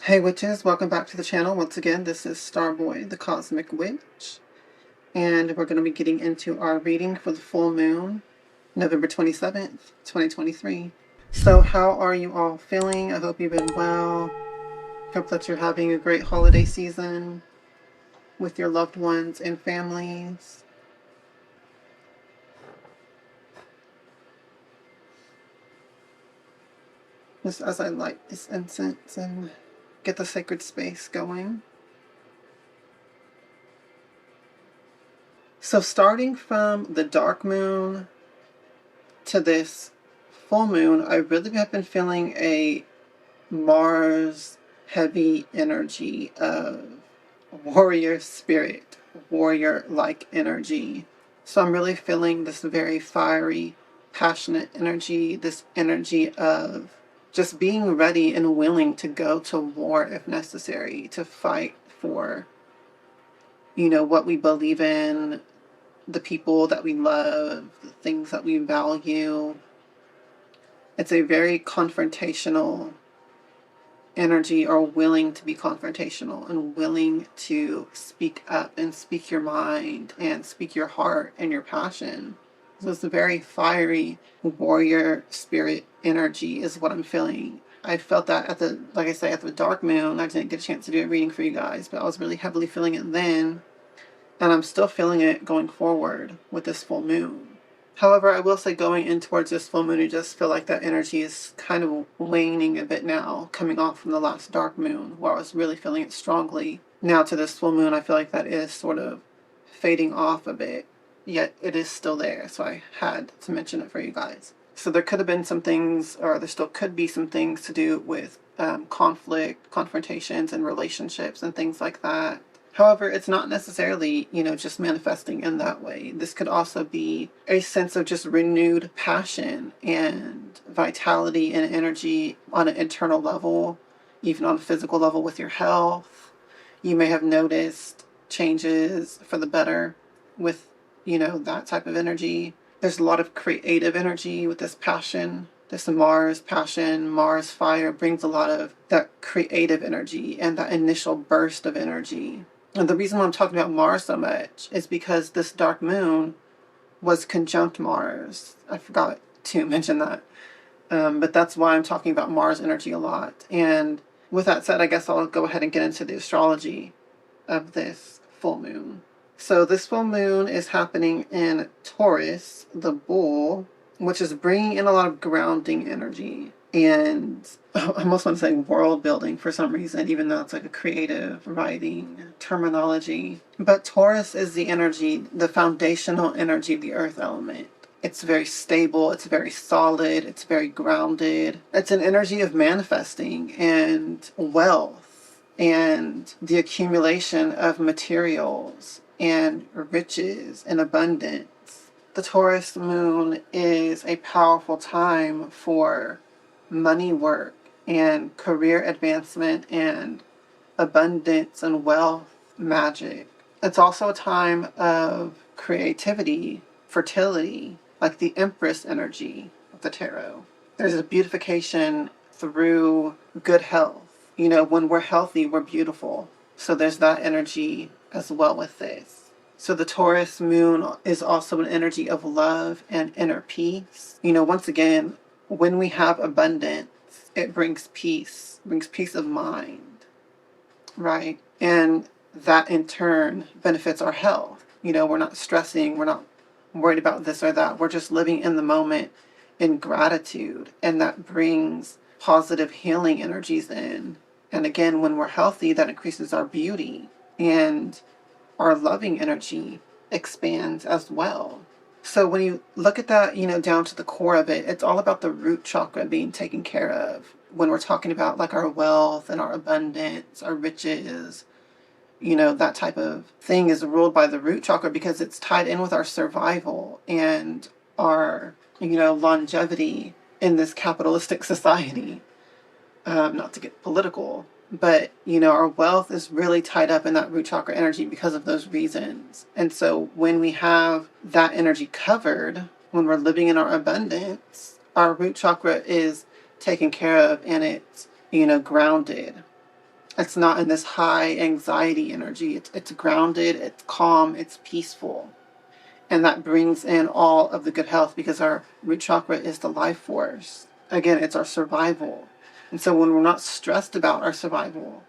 Hey witches, welcome back to the channel. Once again, this is Starboy, the Cosmic Witch, and we're going to be getting into our reading for the full moon, November 27th, 2023. So how are you all feeling? I hope you've been well. Hope that you're having a great holiday season with your loved ones and families. Just as I light this incense and get the sacred space going. So starting from the dark moon to this full moon, I really have been feeling a Mars heavy energy of warrior spirit, warrior-like energy. So I'm really feeling this very fiery, passionate energy, this energy of just being ready and willing to go to war if necessary, to fight for, what we believe in, the people that we love, the things that we value. It's a very confrontational energy, or willing to be confrontational and willing to speak up and speak your mind and speak your heart and your passion. So it's a very fiery warrior spirit energy is what I'm feeling. I felt that at the dark moon. I didn't get a chance to do a reading for you guys, but I was really heavily feeling it then. And I'm still feeling it going forward with this full moon. However, I will say going in towards this full moon, I just feel like that energy is kind of waning a bit now, coming off from the last dark moon, where I was really feeling it strongly. Now to this full moon, I feel like that is sort of fading off a bit, yet it is still there, so I had to mention it for you guys. So there could have been some things, or there still could be some things to do with conflict, confrontations, and relationships and things like that. However, it's not necessarily, just manifesting in that way. This could also be a sense of just renewed passion and vitality and energy on an internal level, even on a physical level with your health. You may have noticed changes for the better with, that type of energy. There's a lot of creative energy with this passion. This Mars passion, Mars fire brings a lot of that creative energy and that initial burst of energy. And the reason why I'm talking about Mars so much is because this dark moon was conjunct Mars. I forgot to mention that. But that's why I'm talking about Mars energy a lot. And with that said, I guess I'll go ahead and get into the astrology of this full moon. So this full moon is happening in Taurus, the bull, which is bringing in a lot of grounding energy. And I almost want to say world building for some reason, even though it's like a creative writing terminology. But Taurus is the energy, the foundational energy of the earth element. It's very stable, it's very solid, it's very grounded. It's an energy of manifesting and wealth and the accumulation of materials and riches and abundance. The Taurus moon is a powerful time for money work and career advancement and abundance and wealth magic. It's also a time of creativity, fertility, like the Empress energy of the tarot. There's a beautification through good health. When we're healthy, we're beautiful. So there's that energy as well with this. So the Taurus moon is also an energy of love and inner peace. Once again, when we have abundance, it brings peace of mind, right? And that in turn benefits our health. We're not stressing, we're not worried about this or that. We're just living in the moment in gratitude, and that brings positive healing energies in. And again, when we're healthy, that increases our beauty, and our loving energy expands as well. So when you look at that, down to the core of it, it's all about the root chakra being taken care of. When we're talking about like our wealth and our abundance, our riches, that type of thing is ruled by the root chakra because it's tied in with our survival and our, longevity in this capitalistic society. Not to get political, but, our wealth is really tied up in that root chakra energy because of those reasons. And so when we have that energy covered, when we're living in our abundance, our root chakra is taken care of and it's, grounded. It's not in this high anxiety energy. It's grounded, it's calm, it's peaceful. And that brings in all of the good health, because our root chakra is the life force. Again, it's our survival. And so when we're not stressed about our survival,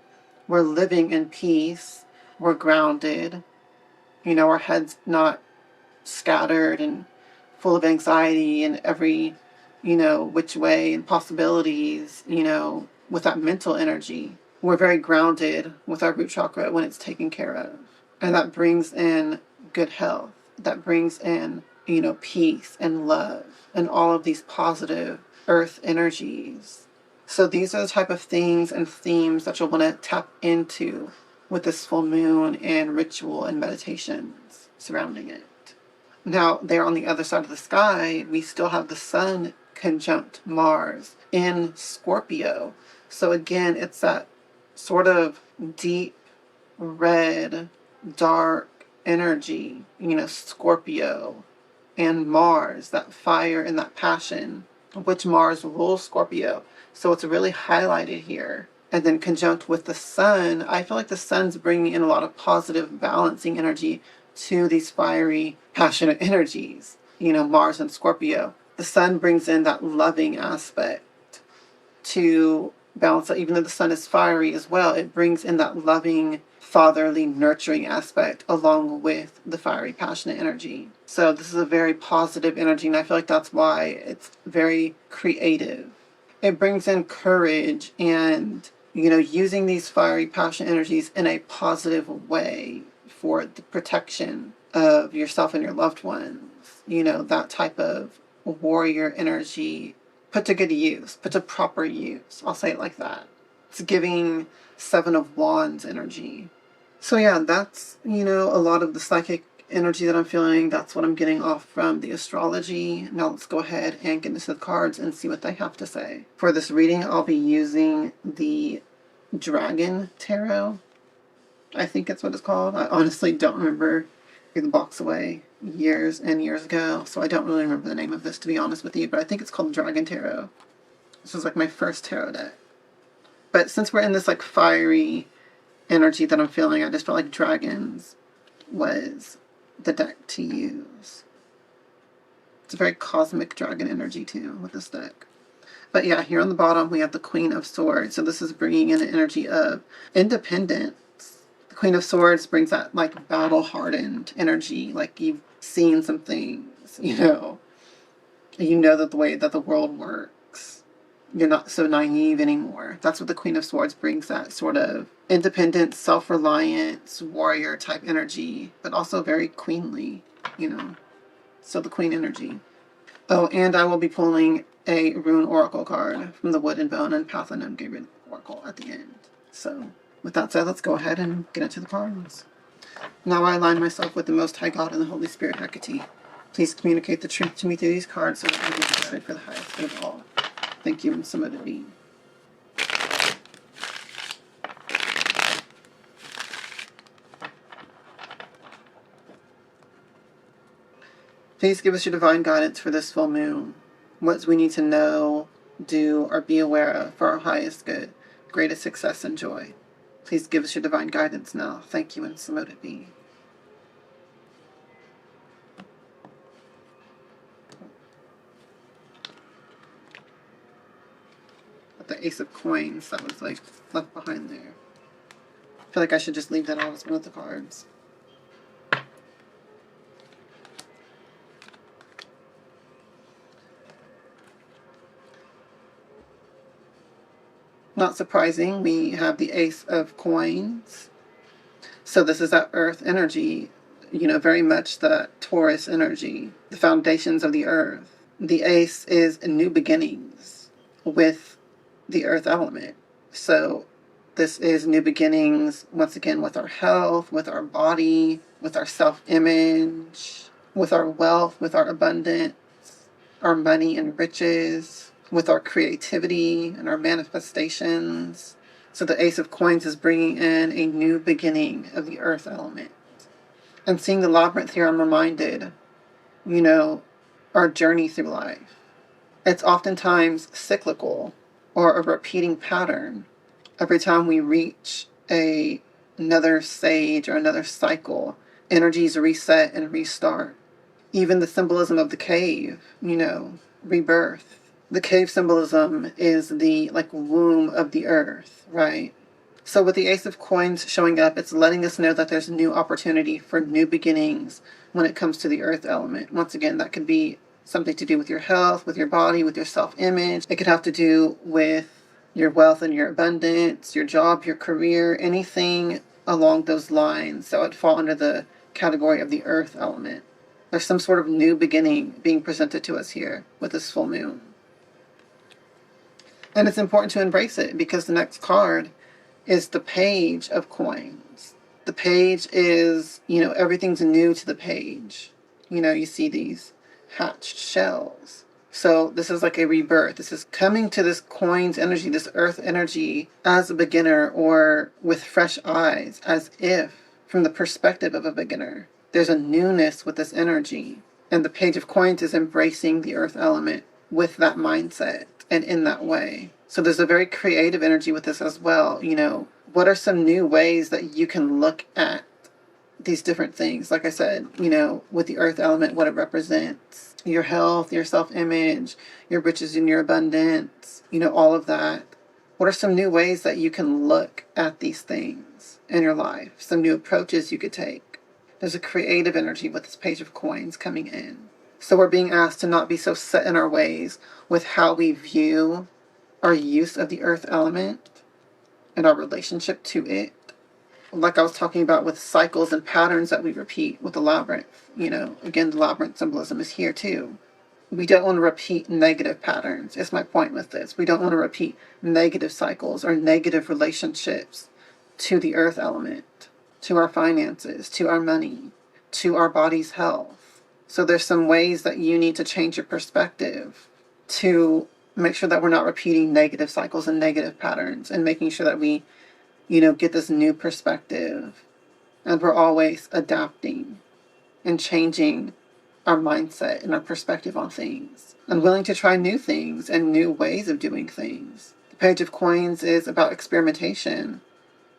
we're living in peace, we're grounded, our head's not scattered and full of anxiety and every, which way and possibilities, with that mental energy. We're very grounded with our root chakra when it's taken care of. And that brings in good health. That brings in, peace and love and all of these positive earth energies. So these are the type of things and themes that you'll want to tap into with this full moon and ritual and meditations surrounding it. Now, there on the other side of the sky, we still have the sun conjunct Mars in Scorpio. So again, it's that sort of deep red, dark energy, Scorpio and Mars, that fire and that passion, which Mars rules Scorpio. So it's really highlighted here. And then conjunct with the sun, I feel like the sun's bringing in a lot of positive balancing energy to these fiery, passionate energies, Mars and Scorpio. The sun brings in that loving aspect to balance out. Even though the sun is fiery as well, it brings in that loving, fatherly, nurturing aspect along with the fiery, passionate energy. So this is a very positive energy, and I feel like that's why it's very creative. It brings in courage and, using these fiery, passionate energies in a positive way for the protection of yourself and your loved ones. That type of warrior energy put to good use, put to proper use. I'll say it like that. It's giving Seven of Wands energy. So yeah, that's, a lot of the psychic energy that I'm feeling. That's what I'm getting off from the astrology. Now let's go ahead and get into the cards and see what they have to say. For this reading, I'll be using the Dragon Tarot. I think it's what it's called. I honestly don't remember. Threw the box away years and years ago, so I don't really remember the name of this, to be honest with you, but I think it's called Dragon Tarot. This was like my first tarot deck. But since we're in this like fiery energy that I'm feeling, I just felt like dragons was the deck to use. It's a very cosmic dragon energy too with this deck. But yeah, here on the bottom we have the Queen of Swords. So this is bringing in an energy of independence. The Queen of Swords brings that like battle-hardened energy, like you've seen some things, you know that the way that the world works. You're not so naive anymore. That's what the Queen of Swords brings, that sort of independent, self-reliance, warrior type energy, but also very queenly, So the Queen energy. Oh, and I will be pulling a Rune Oracle card from the Wood and Bone and Path Unknown Gabriel Oracle at the end. So with that said, let's go ahead and get into the cards. Now I align myself with the Most High God and the Holy Spirit Hecate. Please communicate the truth to me through these cards so that I may be guided for the highest good of all. Thank you, and so mote it be. Please give us your divine guidance for this full moon. What we need to know, do, or be aware of for our highest good, greatest success and joy. Please give us your divine guidance now. Thank you, and so mote it be. But the Ace of Coins that was like left behind there. I feel like I should just leave that out as one of the cards. Not surprising, we have the Ace of Coins. So this is that earth energy, very much the Taurus energy, the foundations of the earth. The Ace is new beginnings with the earth element. So this is new beginnings, once again, with our health, with our body, with our self-image, with our wealth, with our abundance, our money and riches, with our creativity and our manifestations. So the Ace of Coins is bringing in a new beginning of the earth element. And seeing the labyrinth here, I'm reminded, our journey through life. It's oftentimes cyclical or a repeating pattern. Every time we reach another stage or another cycle, energies reset and restart. Even the symbolism of the cave, rebirth. The cave symbolism is the womb of the earth, right? So with the Ace of Coins showing up, it's letting us know that there's a new opportunity for new beginnings when it comes to the earth element. Once again, that could be something to do with your health, with your body, with your self-image. It could have to do with your wealth and your abundance, your job, your career, anything along those lines that would fall under the category of the earth element. There's some sort of new beginning being presented to us here with this full moon. And it's important to embrace it because the next card is the Page of Coins. The page is, everything's new to the page. You see these hatched shells. So this is like a rebirth. This is coming to this coins energy, this earth energy as a beginner or with fresh eyes, as if from the perspective of a beginner. There's a newness with this energy. And the Page of Coins is embracing the earth element with that mindset and in that way. So there's a very creative energy with this as well. What are some new ways that you can look at these different things? Like I said, with the earth element, what it represents, your health, your self-image, your riches and your abundance, all of that. What are some new ways that you can look at these things in your life? Some new approaches you could take. There's a creative energy with this Page of Coins coming in. So we're being asked to not be so set in our ways with how we view our use of the earth element and our relationship to it. Like I was talking about with cycles and patterns that we repeat with the labyrinth. Again, the labyrinth symbolism is here too. We don't want to repeat negative patterns, is my point with this. We don't want to repeat negative cycles or negative relationships to the earth element, to our finances, to our money, to our body's health. So there's some ways that you need to change your perspective to make sure that we're not repeating negative cycles and negative patterns, and making sure that we, get this new perspective. And we're always adapting and changing our mindset and our perspective on things, and willing to try new things and new ways of doing things. The Page of Coins is about experimentation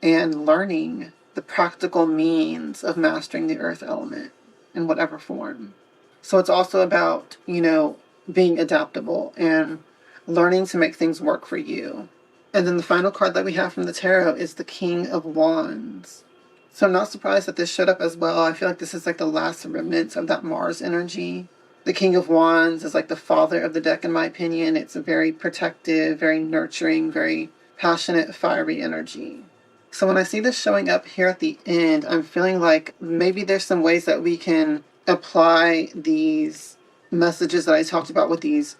and learning the practical means of mastering the earth element in whatever form. So it's also about, being adaptable and learning to make things work for you. And then the final card that we have from the tarot is the King of Wands. So I'm not surprised that this showed up as well. I feel like this is like the last remnants of that Mars energy. The King of Wands is like the father of the deck, in my opinion. It's a very protective, very nurturing, very passionate, fiery energy. So when I see this showing up here at the end, I'm feeling like maybe there's some ways that we can apply these messages that I talked about with these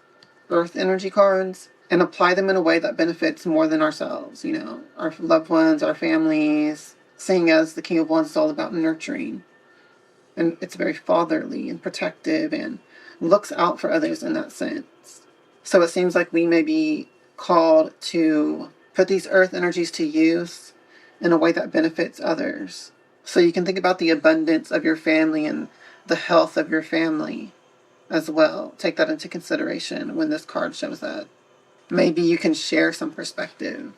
earth energy cards and apply them in a way that benefits more than ourselves, our loved ones, our families, seeing as the King of Wands is all about nurturing. And it's very fatherly and protective and looks out for others in that sense. So it seems like we may be called to put these earth energies to use in a way that benefits others. So you can think about the abundance of your family and the health of your family as well. Take that into consideration when this card shows up. Maybe you can share some perspective,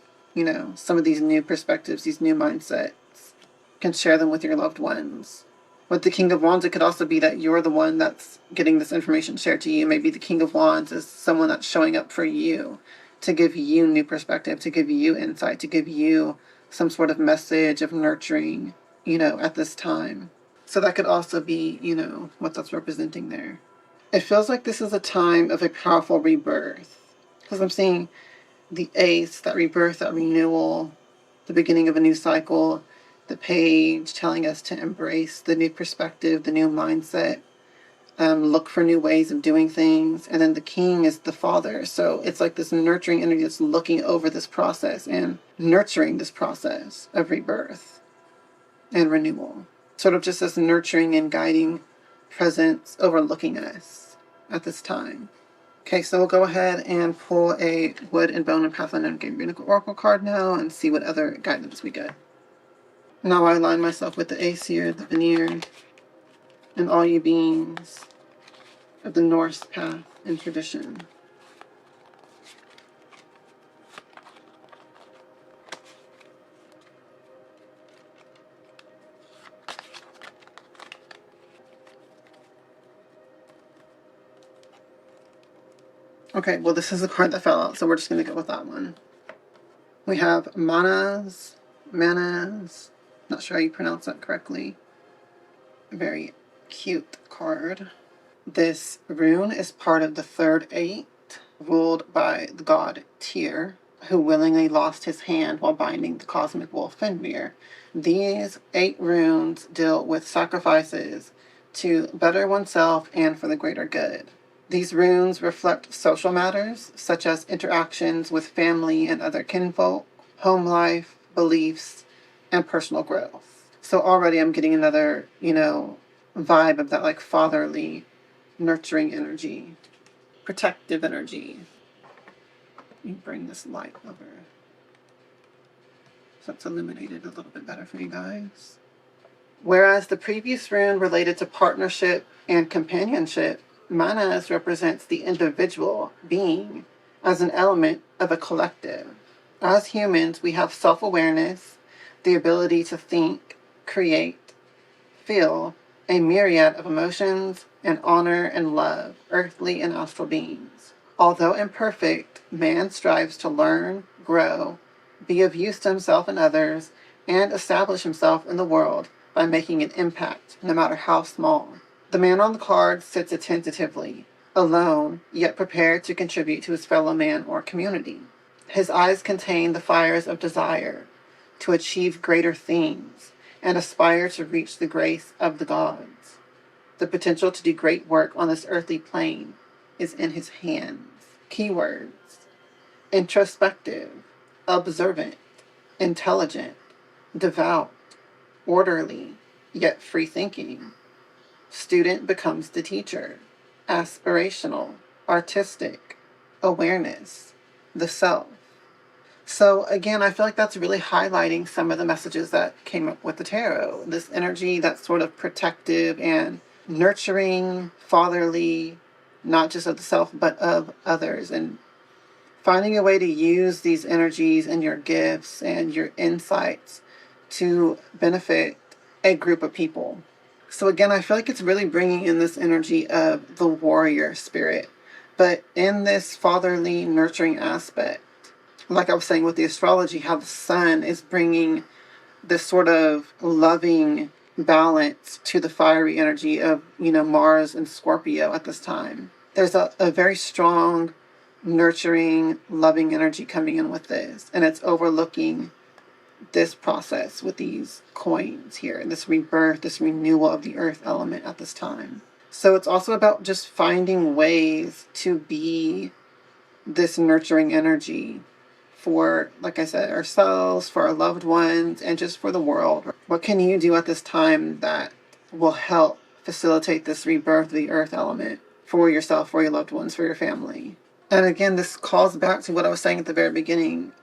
some of these new perspectives, these new mindsets. You can share them with your loved ones. With the King of Wands, it could also be that you're the one that's getting this information shared to you. Maybe the King of Wands is someone that's showing up for you to give you new perspective, to give you insight, to give you some sort of message of nurturing, at this time. So that could also be, what that's representing there. It feels like this is a time of a powerful rebirth, because I'm seeing the Ace, that rebirth, that renewal, the beginning of a new cycle, the Page telling us to embrace the new perspective, the new mindset, look for new ways of doing things. And then the King is the father. So it's like this nurturing energy that's looking over this process and nurturing this process of rebirth and renewal. Sort of just this nurturing and guiding presence overlooking us at this time. Okay, so we'll go ahead and pull a Wood and Bone and Pathfinder Runic Oracle card now and see what other guidance we get. Now I align myself with the Aesir, the Veneer, and all you beings of the Norse path and tradition. Okay, well, this is the card that fell out, so we're just going to go with that one. We have Manas, not sure how you pronounce that correctly. A very cute card. This rune is part of the third eight, ruled by the god Tyr, who willingly lost his hand while binding the cosmic wolf Fenrir. These 8 runes deal with sacrifices to better oneself and for the greater good. These runes reflect social matters, such as interactions with family and other kinfolk, home life, beliefs, and personal growth. So already I'm getting another, vibe of that like fatherly, nurturing energy, protective energy. Let me bring this light over so it's illuminated a little bit better for you guys. Whereas the previous rune related to partnership and companionship, Manas represents the individual being as an element of a collective. As humans, we have self-awareness, the ability to think, create, feel a myriad of emotions, and honor and love earthly and astral beings. Although imperfect, man strives to learn, grow, be of use to himself and others, and establish himself in the world by making an impact, no matter how small. The man on the card sits attentively, alone, yet prepared to contribute to his fellow man or community. His eyes contain the fires of desire to achieve greater things and aspire to reach the grace of the gods. The potential to do great work on this earthly plane is in his hands. Keywords: introspective, observant, intelligent, devout, orderly, yet free-thinking. Student becomes the teacher. Aspirational, artistic, awareness, the self. So again, I feel like that's really highlighting some of the messages that came up with the tarot. This energy that's sort of protective and nurturing, fatherly, not just of the self, but of others, and finding a way to use these energies and your gifts and your insights to benefit a group of people. So again, I feel like it's really bringing in this energy of the warrior spirit, but in this fatherly, nurturing aspect. Like I was saying with the astrology, how the sun is bringing this sort of loving balance to the fiery energy of, Mars and Scorpio at this time. There's a very strong, nurturing, loving energy coming in with this, and it's overlooking this process with these coins here, and this rebirth, this renewal of the earth element at this time. So it's also about just finding ways to be this nurturing energy for, like I said, ourselves, for our loved ones, and just for the world. What can you do at this time that will help facilitate this rebirth of the earth element for yourself, for your loved ones, for your family? And again, this calls back to what I was saying at the very beginning,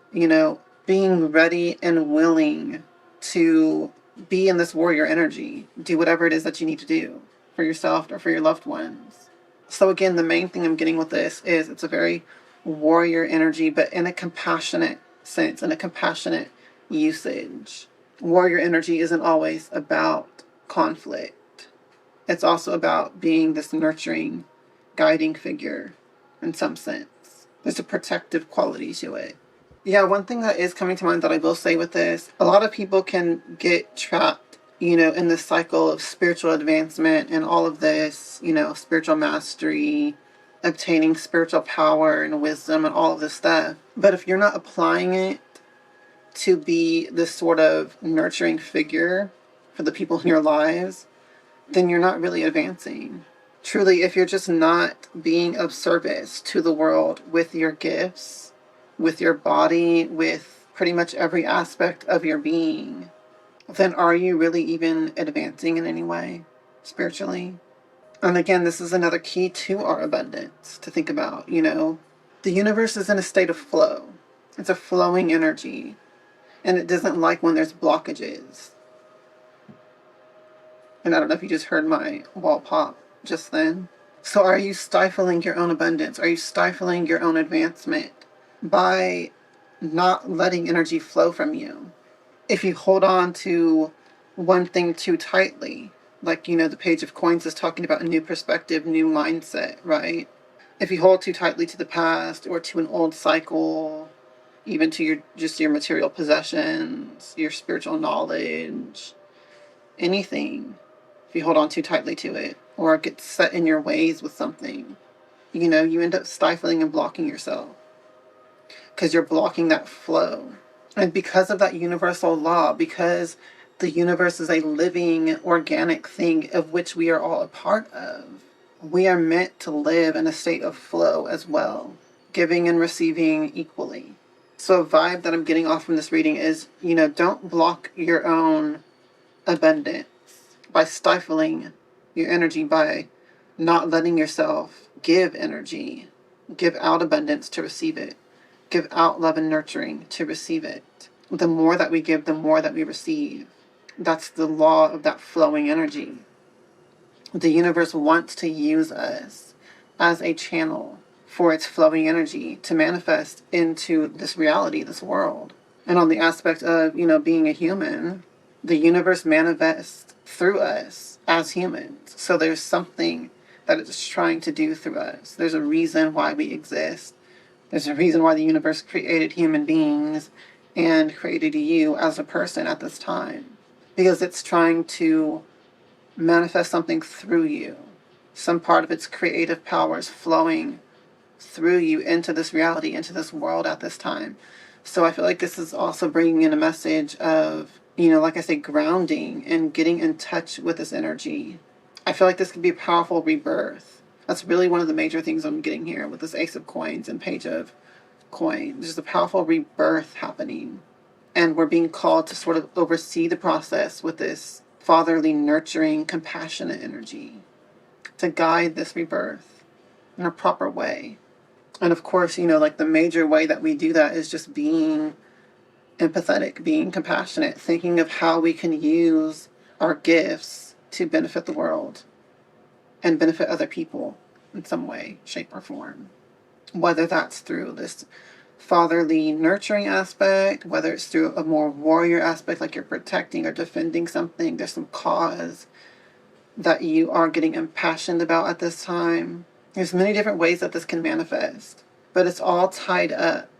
being ready and willing to be in this warrior energy. Do whatever it is that you need to do for yourself or for your loved ones. So again, the main thing I'm getting with this is it's a very warrior energy, but in a compassionate sense, in a compassionate usage. Warrior energy isn't always about conflict. It's also about being this nurturing, guiding figure in some sense. There's a protective quality to it. Yeah, one thing that is coming to mind that I will say with this, a lot of people can get trapped, in this cycle of spiritual advancement and all of this, spiritual mastery, obtaining spiritual power and wisdom and all of this stuff. But if you're not applying it to be this sort of nurturing figure for the people in your lives, then you're not really advancing. Truly, if you're just not being of service to the world with your gifts, with your body, with pretty much every aspect of your being, then are you really even advancing in any way spiritually? And again, this is another key to our abundance to think about, The universe is in a state of flow. It's a flowing energy. And it doesn't like when there's blockages. And I don't know if you just heard my wall pop just then. So are you stifling your own abundance? Are you stifling your own advancement by not letting energy flow from you? If you hold on to one thing too tightly, like, the Page of Coins is talking about a new perspective, new mindset, right? If you hold too tightly to the past or to an old cycle, even to your material possessions, your spiritual knowledge, anything, if you hold on too tightly to it or get set in your ways with something, you know, you end up stifling and blocking yourself because you're blocking that flow. And because of that universal law, because the universe is a living, organic thing of which we are all a part of, we are meant to live in a state of flow as well, giving and receiving equally. So a vibe that I'm getting off from this reading is, you know, don't block your own abundance by stifling your energy, by not letting yourself give energy, give out abundance to receive it, give out love and nurturing to receive it. The more that we give, the more that we receive. That's the law of that flowing energy. The universe wants to use us as a channel for its flowing energy to manifest into this reality, this world. And on the aspect of, you know, being a human, the universe manifests through us as humans. So there's something that it's trying to do through us. There's a reason why we exist. There's a reason why the universe created human beings and created you as a person at this time. Because it's trying to manifest something through you. Some part of its creative powers flowing through you into this reality, into this world at this time. So I feel like this is also bringing in a message of, you know, like I say, grounding and getting in touch with this energy. I feel like this could be a powerful rebirth. That's really one of the major things I'm getting here with this Ace of Coins and Page of Coins. There's a powerful rebirth happening. And we're being called to sort of oversee the process with this fatherly, nurturing, compassionate energy to guide this rebirth in a proper way. And of course, you know, like the major way that we do that is just being empathetic, being compassionate, thinking of how we can use our gifts to benefit the world and benefit other people in some way, shape, or form. Whether that's through this fatherly, nurturing aspect, whether it's through a more warrior aspect, like you're protecting or defending something, there's some cause that you are getting impassioned about at this time. There's many different ways that this can manifest, but it's all tied up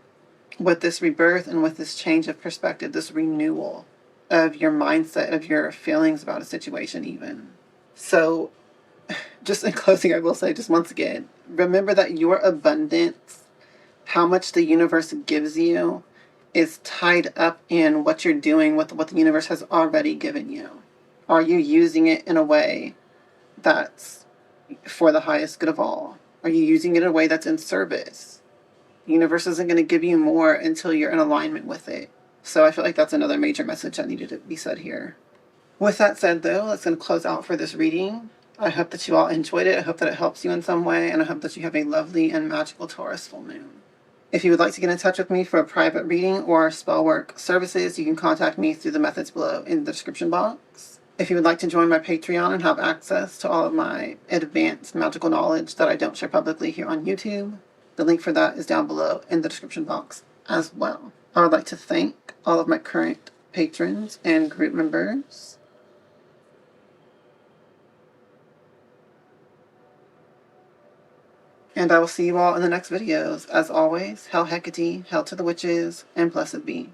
with this rebirth and with this change of perspective, this renewal of your mindset, of your feelings about a situation even. So just in closing, I will say just once again, remember that your abundance, how much the universe gives you, is tied up in what you're doing with what the universe has already given you. Are you using it in a way that's for the highest good of all? Are you using it in a way that's in service? The universe isn't going to give you more until you're in alignment with it. So I feel like that's another major message that needed to be said here. With that said, though, that's going to close out for this reading. I hope that you all enjoyed it. I hope that it helps you in some way, and I hope that you have a lovely and magical Taurus full moon. If you would like to get in touch with me for a private reading or spell work services, you can contact me through the methods below in the description box. If you would like to join my Patreon and have access to all of my advanced magical knowledge that I don't share publicly here on YouTube, the link for that is down below in the description box as well. I would like to thank all of my current patrons and group members. And I will see you all in the next videos. As always, Hell Hecate, Hell to the Witches, and blessed be.